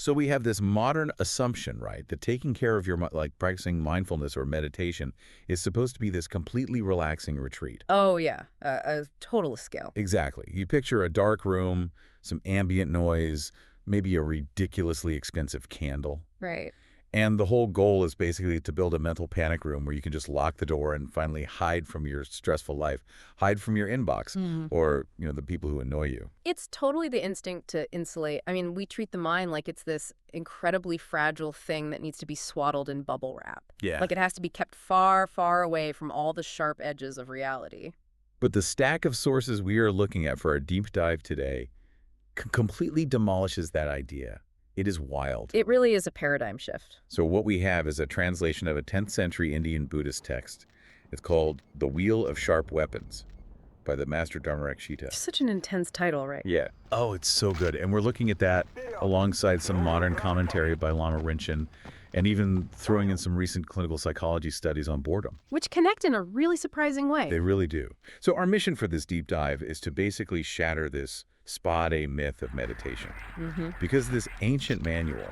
So we have this modern assumption, right, that taking care of your, like practicing mindfulness or meditation is supposed to be this completely relaxing retreat. Oh, yeah, a total skill. Exactly. You picture a dark room, some ambient noise, maybe a ridiculously expensive candle. Right. And the whole goal is basically to build a mental panic room where you can just lock the door and finally hide from your stressful life, hide from your inbox or, the people who annoy you. It's totally the instinct to insulate. I mean, we treat the mind like it's this incredibly fragile thing that needs to be swaddled in bubble wrap. Yeah. Like it has to be kept far, far away from all the sharp edges of reality. But the stack of sources we are looking at for our deep dive today completely demolishes that idea. It is wild. It really is a paradigm shift. So what we have is a translation of a 10th century Indian Buddhist text. It's called The Wheel of Sharp Weapons by the Master Dharmarakshita. Such an intense title, right? Yeah. Oh, it's so good. And we're looking at that alongside some modern commentary by Lama Rinchen and even throwing in some recent clinical psychology studies on boredom. Which connect in a really surprising way. They really do. So our mission for this deep dive is to basically shatter this spade myth of meditation. Because this ancient manual,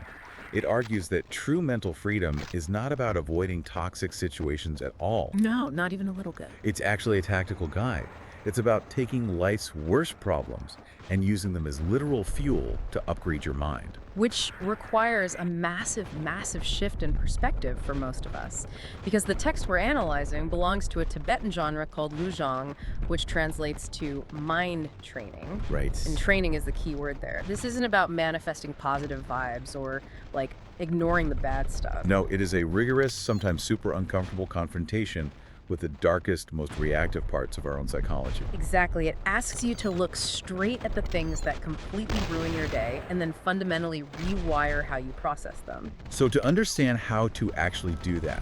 it argues that true mental freedom is not about avoiding toxic situations at all. No, not even a little bit. It's actually a tactical guide. It's about taking life's worst problems and using them as literal fuel to upgrade your mind. Which requires a massive, massive shift in perspective for most of us. Because the text we're analyzing belongs to a Tibetan genre called Luzhong, which translates to mind training. Right. And training is the key word there. This isn't about manifesting positive vibes or, like, ignoring the bad stuff. No, it is a rigorous, sometimes super uncomfortable confrontation with the darkest, most reactive parts of our own psychology. Exactly. It asks you to look straight at the things that completely ruin your day and then fundamentally rewire how you process them. So to understand how to actually do that,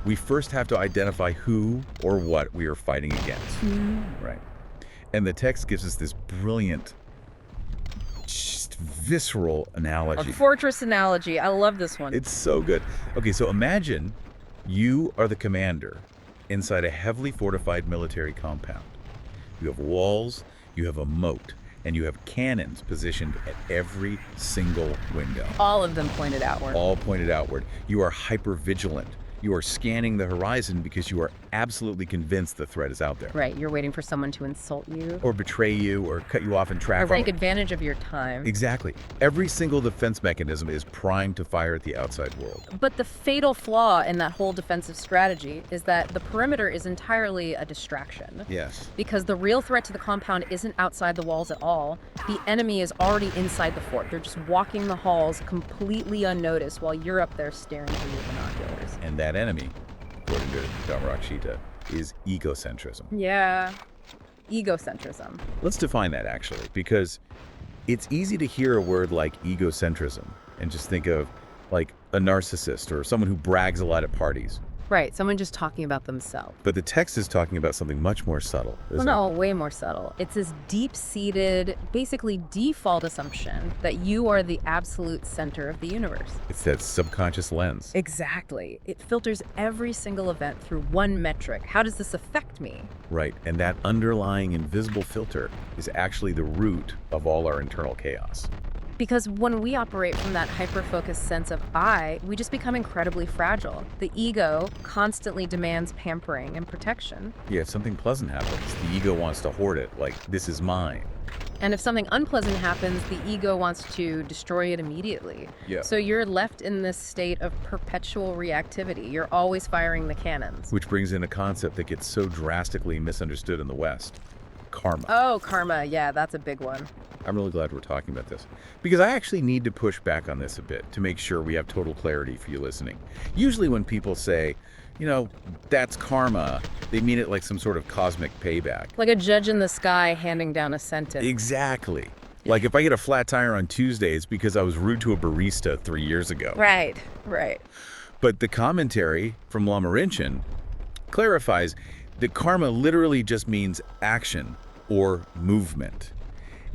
we first have to identify who or what we are fighting against. Right. And the text gives us this brilliant, just visceral analogy. A fortress analogy. I love this one. It's so good. Okay, so imagine you are the commander inside a heavily fortified military compound. You have walls, you have a moat, and you have cannons positioned at every single window. All of them pointed outward. All pointed outward. You are hyper-vigilant. You are scanning the horizon because you are absolutely convinced the threat is out there. Right, you're waiting for someone to insult you. Or betray you, or cut you off in Or traffic. take advantage of your time. Exactly. Every single defense mechanism is primed to fire at the outside world. But the fatal flaw in that whole defensive strategy is that the perimeter is entirely a distraction. Yes. Because the real threat to the compound isn't outside the walls at all. The enemy is already inside the fort. They're just walking the halls completely unnoticed while you're up there staring through your binoculars. And that enemy, according to Dharmarakshita, is egocentrism. Yeah, egocentrism. Let's define that, actually, because it's easy to hear a word like egocentrism and just think of, like, a narcissist or someone who brags a lot at parties. Right, someone just talking about themselves. But the text is talking about something much more subtle, isn't Well, no, way more subtle. It's this deep-seated, basically default assumption that you are the absolute center of the universe. it? It's that subconscious lens. Exactly. It filters every single event through one metric. How does this affect me? Right, and that underlying invisible filter is actually the root of all our internal chaos. Because when we operate from that hyper-focused sense of I, we just become incredibly fragile. The ego constantly demands pampering and protection. Yeah, if something pleasant happens, the ego wants to hoard it, like, this is mine. And if something unpleasant happens, the ego wants to destroy it immediately. Yeah. So you're left in this state of perpetual reactivity. You're always firing the cannons. Which brings in a concept that gets so drastically misunderstood in the West. Karma. Oh, karma. Yeah, that's a big one. I'm really glad we're talking about this, because I actually need to push back on this a bit to make sure we have total clarity for you listening. Usually when people say, that's karma, they mean it like some sort of cosmic payback. Like a judge in the sky handing down a sentence. Exactly. Like if I get a flat tire on Tuesday, it's because I was rude to a barista 3 years ago. Right. But the commentary from Lama Rinchen clarifies that karma literally just means action or movement.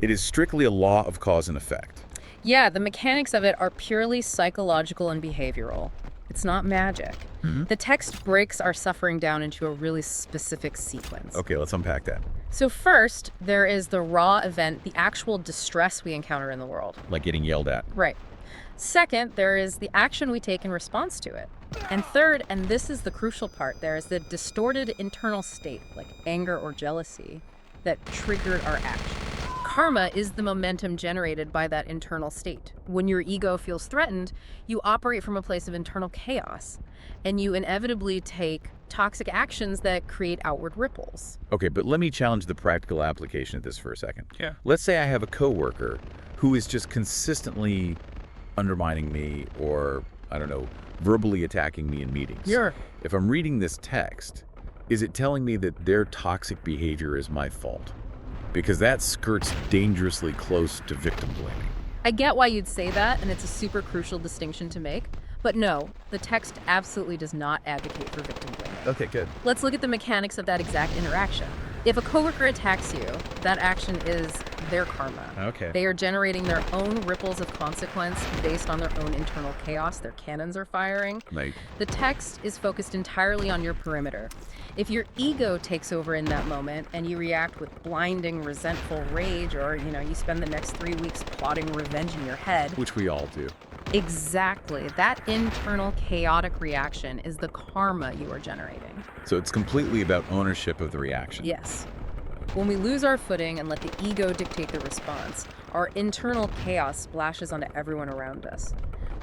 It is strictly a law of cause and effect. Yeah, the mechanics of it are purely psychological and behavioral. It's not magic. The text breaks our suffering down into a really specific sequence. Okay, let's unpack that. So first, there is the raw event, the actual distress we encounter in the world. Like getting yelled at. Right. Second, there is the action we take in response to it. And third, and this is the crucial part, there is the distorted internal state, like anger or jealousy, that triggered our action. Karma is the momentum generated by that internal state. When your ego feels threatened, you operate from a place of internal chaos, and you inevitably take toxic actions that create outward ripples. Okay, but let me challenge the practical application of this for a second. Yeah. Let's say I have a coworker who is just consistently undermining me or, I don't know, verbally attacking me in meetings. Sure. If I'm reading this text, is it telling me that their toxic behavior is my fault? Because that skirts dangerously close to victim blaming. I get why you'd say that, and it's a super crucial distinction to make. But no, the text absolutely does not advocate for victim blaming. Okay, good. Let's look at the mechanics of that exact interaction. If a coworker attacks you, that action is their karma. Okay. They are generating their own ripples of consequence based on their own internal chaos. Their cannons are firing. Like, The text is focused entirely on your perimeter. If your ego takes over in that moment and you react with blinding, resentful rage, or, you spend the next 3 weeks plotting revenge in your head. which we all do. Exactly. That internal chaotic reaction is the karma you are generating. So it's completely about ownership of the reaction. Yes. When we lose our footing and let the ego dictate the response, our internal chaos splashes onto everyone around us.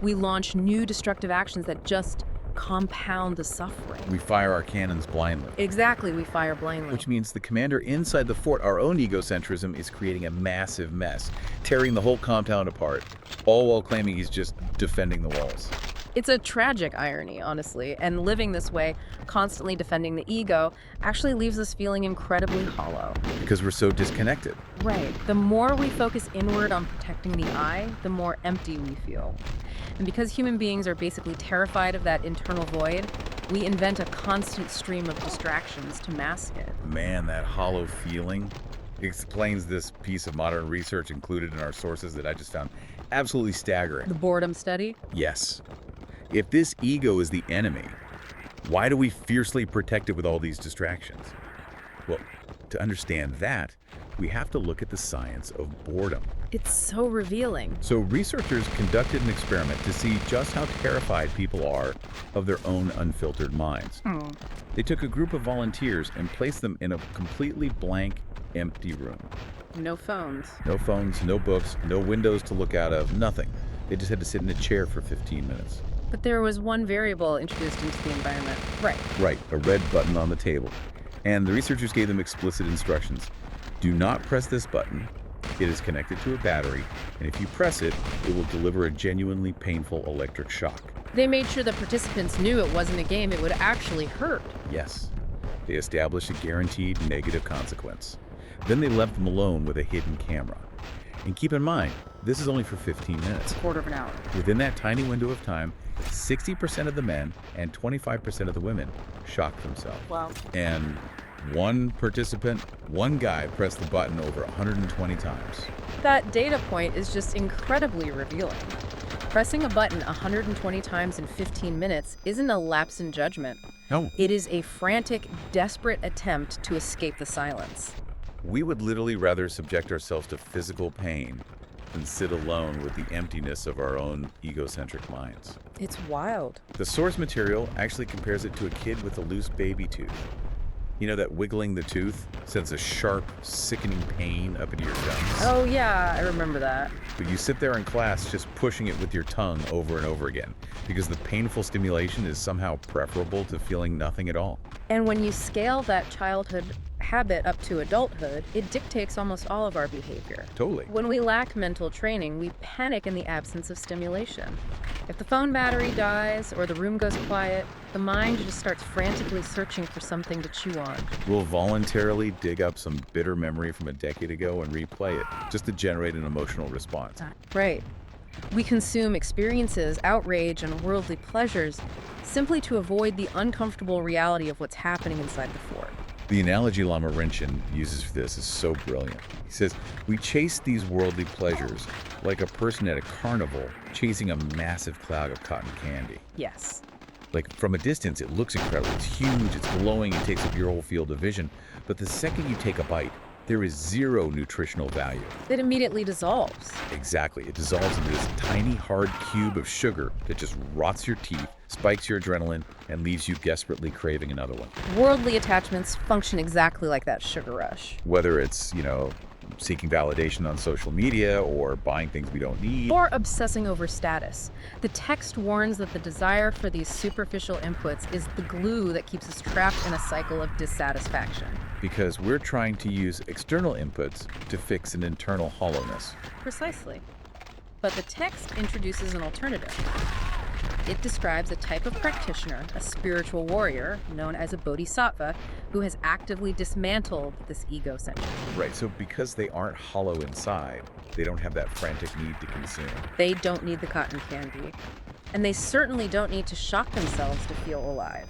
We launch new destructive actions that just compound the suffering. We fire our cannons blindly. Exactly, we fire blindly. Which means the commander inside the fort, our own egocentrism, is creating a massive mess, tearing the whole compound apart, all while claiming he's just defending the walls. It's a tragic irony, honestly, and living this way, constantly defending the ego, actually leaves us feeling incredibly hollow. Because we're so disconnected. Right. The more we focus inward on protecting the I, the more empty we feel. And because human beings are basically terrified of that internal void, we invent a constant stream of distractions to mask it. Man, that hollow feeling explains this piece of modern research included in our sources that I just found absolutely staggering. The boredom study? Yes. If this ego is the enemy, why do we fiercely protect it with all these distractions? Well, to understand that, we have to look at the science of boredom. It's so revealing. So researchers conducted an experiment to see just how terrified people are of their own unfiltered minds. They took a group of volunteers and placed them in a completely blank, empty room. No phones. No phones, no books, no windows to look out of, nothing. They just had to sit in a chair for 15 minutes. But there was one variable introduced into the environment. Right, a red button on the table. And the researchers gave them explicit instructions. Do not press this button. It is connected to a battery, and if you press it, it will deliver a genuinely painful electric shock. They made sure the participants knew it wasn't a game, it would actually hurt. Yes, they established a guaranteed negative consequence. Then they left them alone with a hidden camera. And keep in mind, this is only for 15 minutes. Quarter of an hour. Within that tiny window of time, 60% of the men and 25% of the women shocked themselves. Wow. And one participant, one guy pressed the button over 120 times. That data point is just incredibly revealing. Pressing a button 120 times in 15 minutes isn't a lapse in judgment. No. It is a frantic, desperate attempt to escape the silence. We would literally rather subject ourselves to physical pain than sit alone with the emptiness of our own egocentric minds. It's wild. The source material actually compares it to a kid with a loose baby tooth. You know that wiggling the tooth sends a sharp, sickening pain up into your gums? Oh yeah, I remember that. But you sit there in class just pushing it with your tongue over and over again because the painful stimulation is somehow preferable to feeling nothing at all. And when you scale that childhood habit up to adulthood, it dictates almost all of our behavior. Totally. When we lack mental training, we panic in the absence of stimulation. If the phone battery dies or the room goes quiet, the mind just starts frantically searching for something to chew on. We'll voluntarily dig up some bitter memory from a decade ago and replay it, just to generate an emotional response. Right. We consume experiences, outrage, and worldly pleasures simply to avoid the uncomfortable reality of what's happening inside the fort. The analogy Lama Rinchen uses for this is so brilliant. He says, we chase these worldly pleasures like a person at a carnival chasing a massive cloud of cotton candy. Yes. Like, from a distance, it looks incredible. It's huge, it's glowing, it takes up your whole field of vision. But the second you take a bite, there is zero nutritional value. It immediately dissolves. Exactly. It dissolves into this tiny, hard cube of sugar that just rots your teeth, spikes your adrenaline, and leaves you desperately craving another one. Worldly attachments function exactly like that sugar rush. Whether it's, seeking validation on social media or buying things we don't need. Or obsessing over status. The text warns that the desire for these superficial inputs is the glue that keeps us trapped in a cycle of dissatisfaction. Because we're trying to use external inputs to fix an internal hollowness. Precisely. But the text introduces an alternative. It describes a type of practitioner, a spiritual warrior, known as a bodhisattva, who has actively dismantled this ego-centric. Right, so because they aren't hollow inside, they don't have that frantic need to consume. They don't need the cotton candy. And they certainly don't need to shock themselves to feel alive.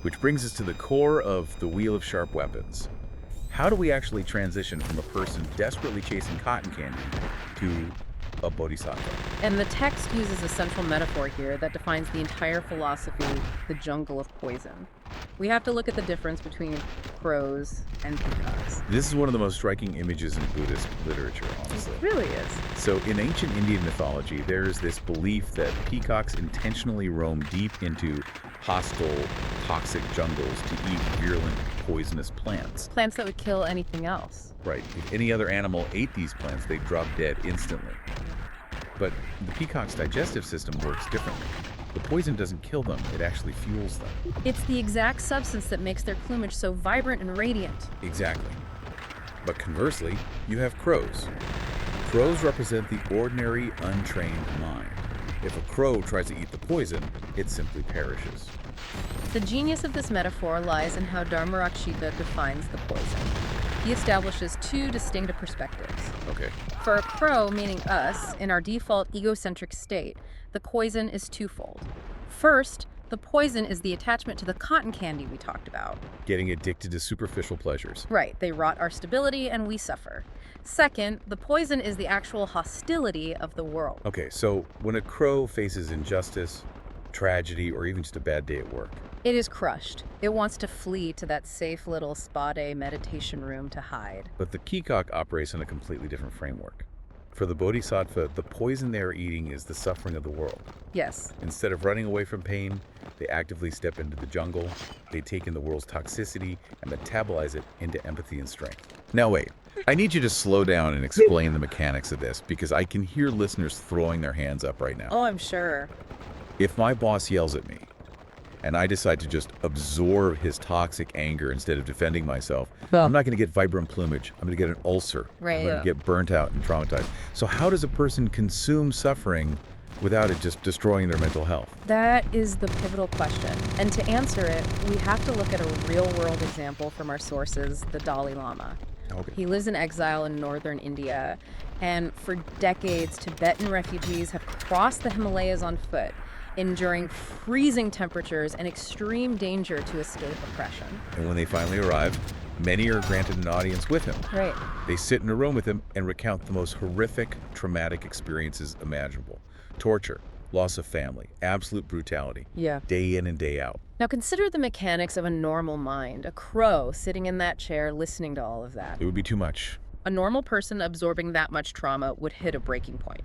Which brings us to the core of the Wheel of Sharp Weapons. How do we actually transition from a person desperately chasing cotton candy to a bodhisattva? And the text uses a central metaphor here that defines the entire philosophy, the jungle of poison. We have to look at the difference between crows and peacocks. This is one of the most striking images in Buddhist literature, honestly. It really is. So in ancient Indian mythology, there is this belief that peacocks intentionally roam deep into hostile, toxic jungles to eat virulent, poisonous plants. Plants that would kill anything else. Right. If any other animal ate these plants, they'd drop dead instantly. But the peacock's digestive system works differently. The poison doesn't kill them, it actually fuels them. It's the exact substance that makes their plumage so vibrant and radiant. Exactly. But conversely, you have crows. Crows represent the ordinary, untrained mind. If a crow tries to eat the poison, it simply perishes. The genius of this metaphor lies in how Dharmarakshita defines the poison. He establishes two distinct perspectives. Okay. For a crow, meaning us, in our default egocentric state, the poison is twofold. First, the poison is the attachment to the cotton candy we talked about. Getting addicted to superficial pleasures. Right, they rot our stability and we suffer. Second, the poison is the actual hostility of the world. Okay, so when a crow faces injustice, tragedy, or even just a bad day at work, it is crushed. It wants to flee to that safe little spa day meditation room to hide. But the peacock operates in a completely different framework. For the bodhisattva, the poison they are eating is the suffering of the world. Yes. Instead of running away from pain, they actively step into the jungle, they take in the world's toxicity and metabolize it into empathy and strength. Now wait, I need you to slow down and explain the mechanics of this, because I can hear listeners throwing their hands up right now. Oh, I'm sure. If my boss yells at me, and I decide to just absorb his toxic anger instead of defending myself, I'm not going to get vibrant plumage. I'm going to get an ulcer. Right. I'm going to get burnt out and traumatized. So how does a person consume suffering without it just destroying their mental health? That is the pivotal question. And to answer it, we have to look at a real-world example from our sources, the Dalai Lama. Okay. He lives in exile in northern India, and for decades, Tibetan refugees have crossed the Himalayas on foot, enduring freezing temperatures and extreme danger to escape oppression. And when they finally arrive, many are granted an audience with him. Right. They sit in a room with him and recount the most horrific, traumatic experiences imaginable. Torture, loss of family, absolute brutality. Yeah. Day in and day out. Now consider the mechanics of a normal mind, a crow sitting in that chair listening to all of that. It would be too much. A normal person absorbing that much trauma would hit a breaking point.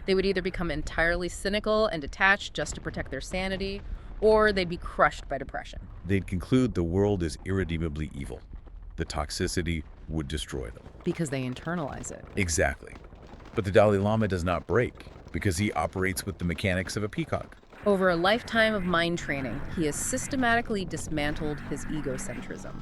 They would either become entirely cynical and detached just to protect their sanity, or they'd be crushed by depression. They'd conclude the world is irredeemably evil. The toxicity would destroy them. Because they internalize it. Exactly. But the Dalai Lama does not break, because he operates with the mechanics of a peacock. Over a lifetime of mind training, he has systematically dismantled his egocentrism.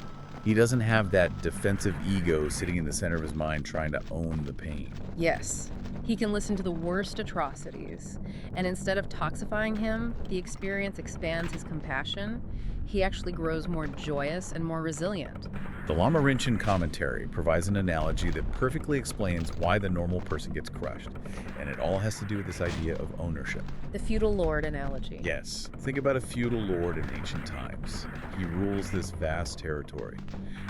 He doesn't have that defensive ego sitting in the center of his mind trying to own the pain. Yes, he can listen to the worst atrocities, and instead of toxifying him, the experience expands his compassion. He actually grows more joyous and more resilient. The Lama Rinchen commentary provides an analogy that perfectly explains why the normal person gets crushed, and it all has to do with this idea of ownership. The feudal lord analogy. Yes, think about a feudal lord in ancient times. He rules this vast territory.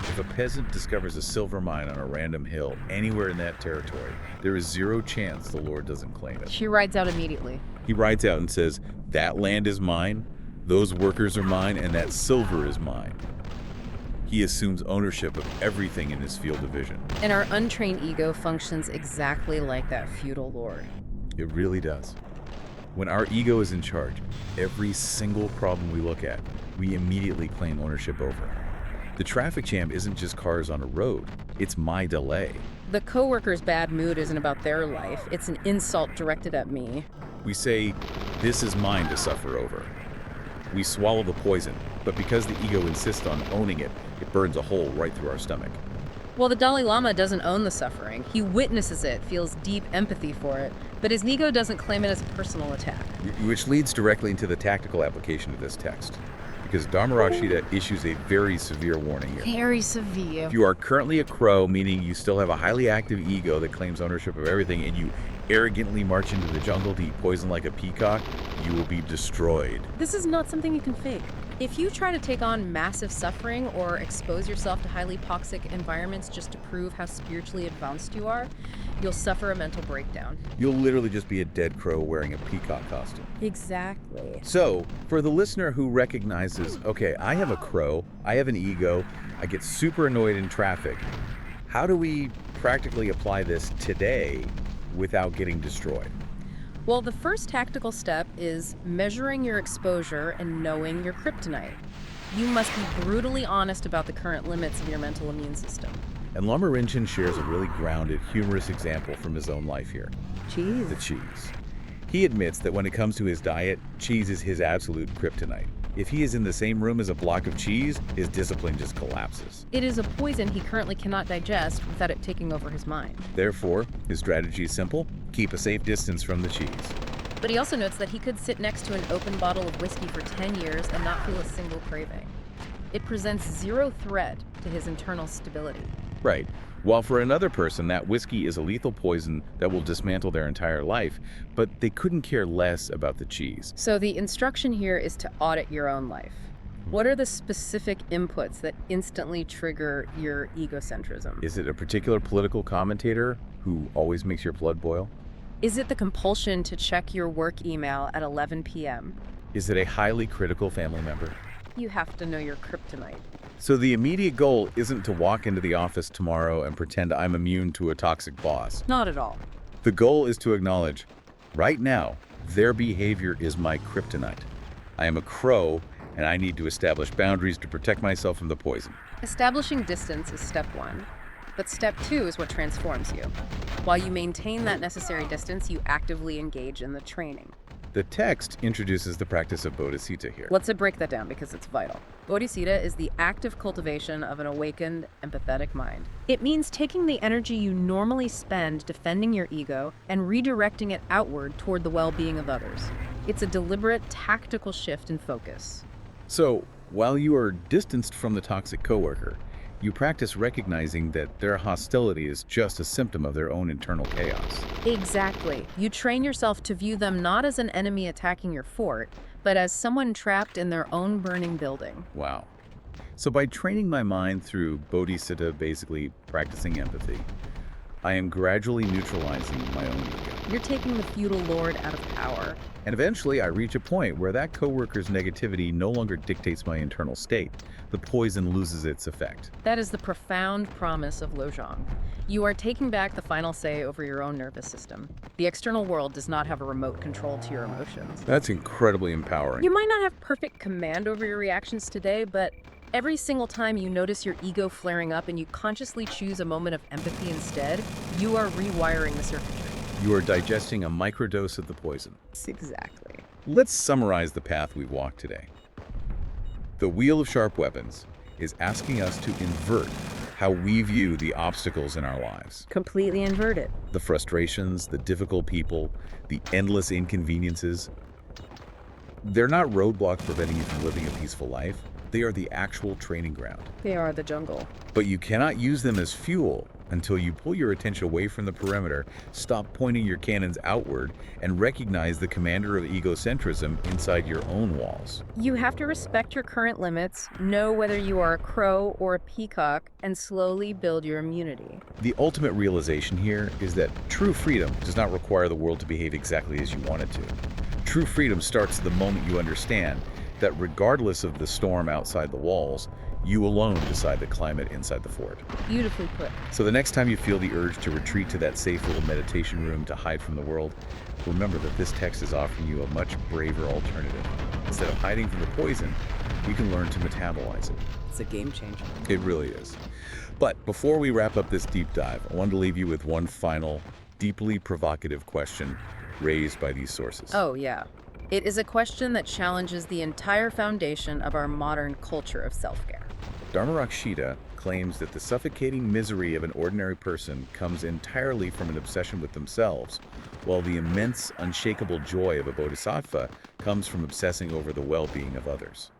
If a peasant discovers a silver mine on a random hill anywhere in that territory, there is zero chance the lord doesn't claim it. She rides out immediately. He rides out and says, "That land is mine. Those workers are mine, and that silver is mine. He assumes ownership of everything in his field of vision. And our untrained ego functions exactly like that feudal lord. It really does. When our ego is in charge, every single problem we look at, we immediately claim ownership over. The traffic jam isn't just cars on a road, it's my delay. The coworker's bad mood isn't about their life, it's an insult directed at me. We say, this is mine to suffer over. We swallow the poison, but because the ego insists on owning it, it burns a hole right through our stomach. Well, the Dalai Lama doesn't own the suffering. He witnesses it, feels deep empathy for it, but his ego doesn't claim it as a personal attack. Which leads directly into the tactical application of this text. Because Dharmarashita issues a very severe warning here. Very severe. If you are currently a crow, meaning you still have a highly active ego that claims ownership of everything, and you arrogantly march into the jungle to eat poison like a peacock, you will be destroyed. This is not something you can fake. If you try to take on massive suffering or expose yourself to highly toxic environments just to prove how spiritually advanced you are, you'll suffer a mental breakdown. You'll literally just be a dead crow wearing a peacock costume. Exactly. So, for the listener who recognizes, okay, I have a crow, I have an ego, I get super annoyed in traffic, how do we practically apply this today without getting destroyed? Well, the first tactical step is measuring your exposure and knowing your kryptonite. You must be brutally honest about the current limits of your mental immune system. And Lama Rinchen shares a really grounded, humorous example from his own life here. Cheese. The cheese. He admits that when it comes to his diet, cheese is his absolute kryptonite. If he is in the same room as a block of cheese, his discipline just collapses. It is a poison he currently cannot digest without it taking over his mind. Therefore, his strategy is simple: keep a safe distance from the cheese. But he also notes that he could sit next to an open bottle of whiskey for 10 years and not feel a single craving. It presents zero threat to his internal stability. Right. While for another person, that whiskey is a lethal poison that will dismantle their entire life, but they couldn't care less about the cheese. So the instruction here is to audit your own life. What are the specific inputs that instantly trigger your egocentrism? Is it a particular political commentator who always makes your blood boil? Is it the compulsion to check your work email at 11 p.m.? Is it a highly critical family member? You have to know your kryptonite. So the immediate goal isn't to walk into the office tomorrow and pretend I'm immune to a toxic boss. Not at all. The goal is to acknowledge, right now, their behavior is my kryptonite. I am a crow, and I need to establish boundaries to protect myself from the poison. Establishing distance is step one, but step two is what transforms you. While you maintain that necessary distance, you actively engage in the training. The text introduces the practice of bodhicitta here. Let's break that down because it's vital. Bodhicitta is the active cultivation of an awakened, empathetic mind. It means taking the energy you normally spend defending your ego and redirecting it outward toward the well-being of others. It's a deliberate, tactical shift in focus. So, while you are distanced from the toxic coworker, you practice recognizing that their hostility is just a symptom of their own internal chaos. Exactly. You train yourself to view them not as an enemy attacking your fort, but as someone trapped in their own burning building. Wow. So by training my mind through bodhicitta, basically practicing empathy, I am gradually neutralizing my own ego. You're taking the feudal lord out of power. And eventually I reach a point where that coworker's negativity no longer dictates my internal state. The poison loses its effect. That is the profound promise of Lojong. You are taking back the final say over your own nervous system. The external world does not have a remote control to your emotions. That's incredibly empowering. You might not have perfect command over your reactions today, but every single time you notice your ego flaring up and you consciously choose a moment of empathy instead, you are rewiring the circuitry. You are digesting a microdose of the poison. Exactly. Let's summarize the path we've walked today. The Wheel of Sharp Weapons is asking us to invert how we view the obstacles in our lives. Completely inverted. The frustrations, the difficult people, the endless inconveniences. They're not roadblocks preventing you from living a peaceful life. They are the actual training ground. They are the jungle. But you cannot use them as fuel until you pull your attention away from the perimeter, stop pointing your cannons outward, and recognize the commander of egocentrism inside your own walls. You have to respect your current limits, know whether you are a crow or a peacock, and slowly build your immunity. The ultimate realization here is that true freedom does not require the world to behave exactly as you want it to. True freedom starts the moment you understand that regardless of the storm outside the walls, you alone decide the climate inside the fort. Beautifully put. So the next time you feel the urge to retreat to that safe little meditation room to hide from the world, remember that this text is offering you a much braver alternative. Instead of hiding from the poison, you can learn to metabolize it. It's a game changer. It really is. But before we wrap up this deep dive, I wanted to leave you with one final, deeply provocative question raised by these sources. Oh, yeah. It is a question that challenges the entire foundation of our modern culture of self-care. Dharmarakshita claims that the suffocating misery of an ordinary person comes entirely from an obsession with themselves, while the immense, unshakable joy of a bodhisattva comes from obsessing over the well-being of others.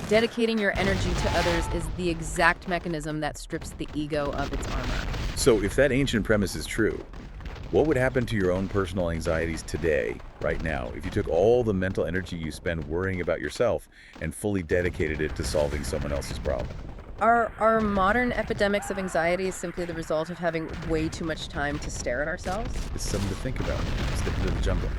Dedicating your energy to others is the exact mechanism that strips the ego of its armor. So if that ancient premise is true, what would happen to your own personal anxieties today, right now, if you took all the mental energy you spend worrying about yourself and fully dedicated it to solving someone else's problem? Are modern epidemics of anxiety simply the result of having way too much time to stare at ourselves? It's something to think about. Step into the jungle.